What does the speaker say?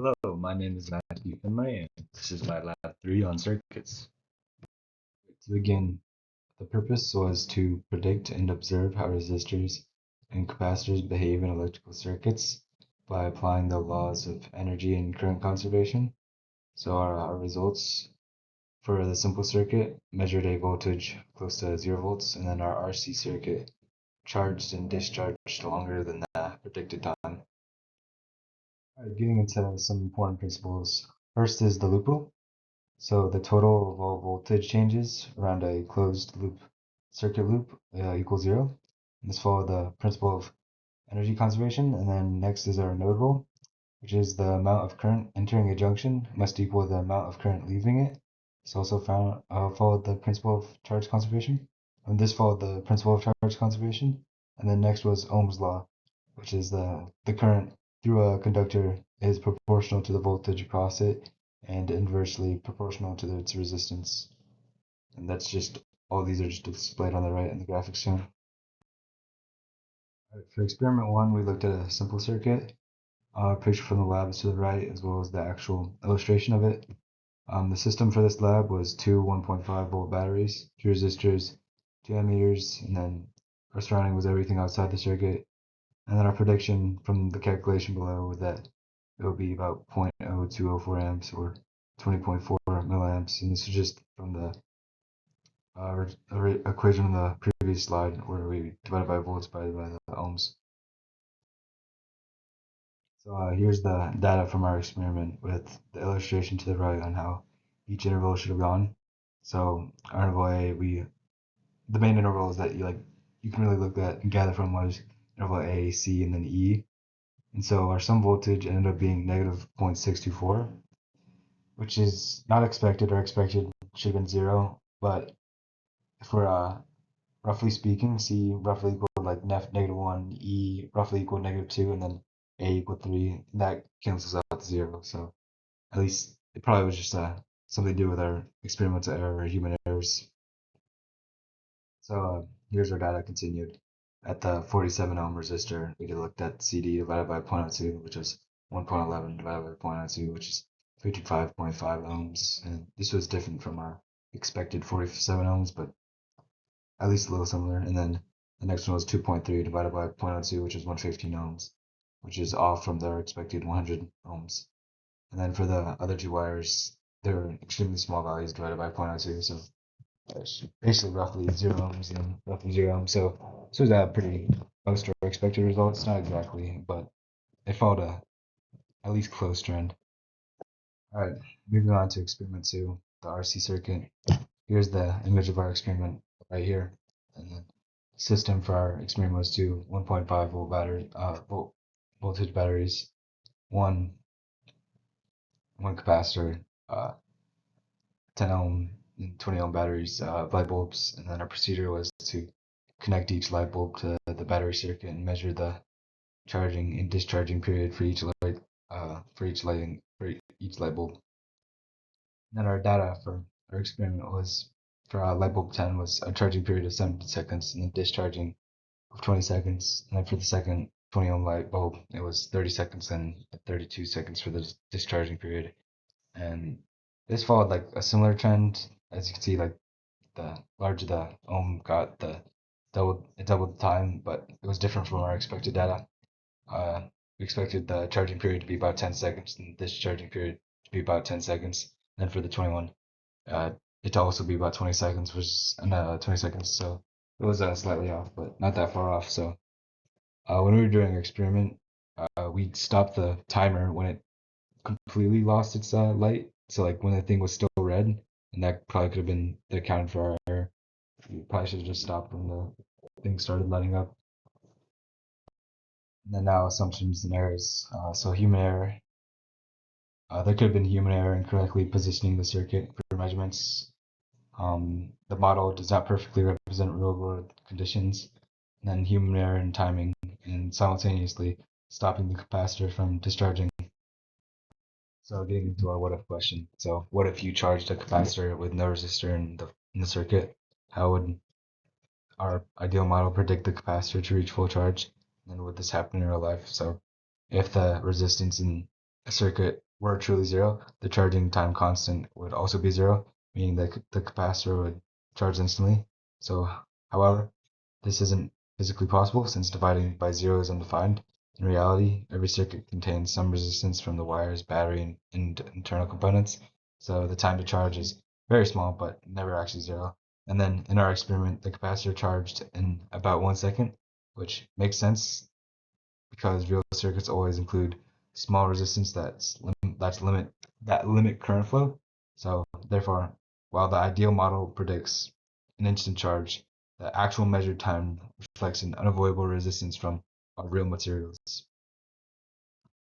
Hello, my name is Matthew Finlay, and this is my lab 3 on circuits. To begin, the purpose was to predict and observe how resistors and capacitors behave in electrical circuits by applying the laws of energy and current conservation. So our results for the simple circuit measured a voltage close to 0 volts, and then our RC circuit charged and discharged longer than the predicted time. Getting into some important principles. First is the loop rule. So the total of all voltage changes around a closed loop circuit loop equals zero. And this follows the principle of energy conservation. And then next is our node rule, which is the amount of current entering a junction must equal the amount of current leaving it. This also followed the principle of charge conservation. And this followed the principle of charge conservation. And then next was Ohm's law, which is the current through a conductor is proportional to the voltage across it and inversely proportional to its resistance. And that's just all these are just displayed on the right in the graphics shown. For experiment 1, we looked at a simple circuit. Picture from the lab is to the right, as well as the actual illustration of it. The system for this lab was two 1.5 volt batteries, two resistors, two ammeters, and then our surrounding was everything outside the circuit. And then our prediction from the calculation below was that it would be about 0.0204 amps or 20.4 milliamps. And this is just from the equation on the previous slide where we divided by volts by the ohms. So here's the data from our experiment with the illustration to the right on how each interval should have gone. So our interval A, the main intervals that you can really look at and gather from was interval A, C, and then E. And so our sum voltage ended up being negative 0.624, which is not expected or expected should have been zero. But if we're roughly speaking, C roughly equal like negative 1, E roughly equal negative 2, and then A equal 3. That cancels out to 0. So at least it probably was just something to do with our experimental error or human errors. So here's our data continued. At the 47 ohm resistor, we looked at CD divided by 0.02, which is 1.11 divided by 0.02, which is 55.5 ohms. And this was different from our expected 47 ohms, but at least a little similar. And then the next one was 2.3 divided by 0.02, which is 115 ohms, which is off from their expected 100 ohms. And then for the other two wires, they're extremely small values divided by 0.02, so basically roughly 0 ohms and roughly 0 ohms. So this was a pretty close to our expected results. Not exactly, but it followed a at least close trend. All right, moving on to experiment 2, the RC circuit. Here's the image of our experiment right here. And the system for our experiment was two 1.5 volt voltage batteries, one capacitor, 10 ohm and 20 ohm batteries, light bulbs, and then our procedure was to connect each light bulb to the battery circuit and measure the charging and discharging period for each light bulb. And then our data for our experiment was for light bulb 10 was a charging period of 70 seconds and then discharging of 20 seconds. And then for the second 20 ohm light bulb, it was 30 seconds and 32 seconds for the discharging period. And this followed like a similar trend. As you can see, like the larger the ohm got, it doubled the time, but it was different from our expected data. We expected the charging period to be about 10 seconds and the discharging period to be about 10 seconds. And then for the 21, it to also be about 20 seconds, which is 20 seconds. So it was slightly off, but not that far off. So when we were doing our experiment, we stopped the timer when it completely lost its light. So like when the thing was still red, and that probably could have been the account for our error. We probably should have just stopped when the thing started lighting up. And then now assumptions and errors. So human error. There could have been human error in correctly positioning the circuit for measurements. The model does not perfectly represent real world conditions. And then human error in timing and simultaneously stopping the capacitor from discharging. So getting into our what if question. So what if you charged a capacitor with no resistor in the circuit? How would our ideal model predict the capacitor to reach full charge? And then would this happen in real life? So if the resistance in a circuit were truly zero, the charging time constant would also be zero, meaning that the capacitor would charge instantly. So, however, this isn't physically possible since dividing by zero is undefined. In reality, every circuit contains some resistance from the wires, battery, and internal components. So the time to charge is very small, but never actually zero. And then in our experiment, the capacitor charged in about 1 second, which makes sense because real circuits always include small resistance that limit current flow. So therefore, while the ideal model predicts an instant charge, the actual measured time reflects an unavoidable resistance from our real materials.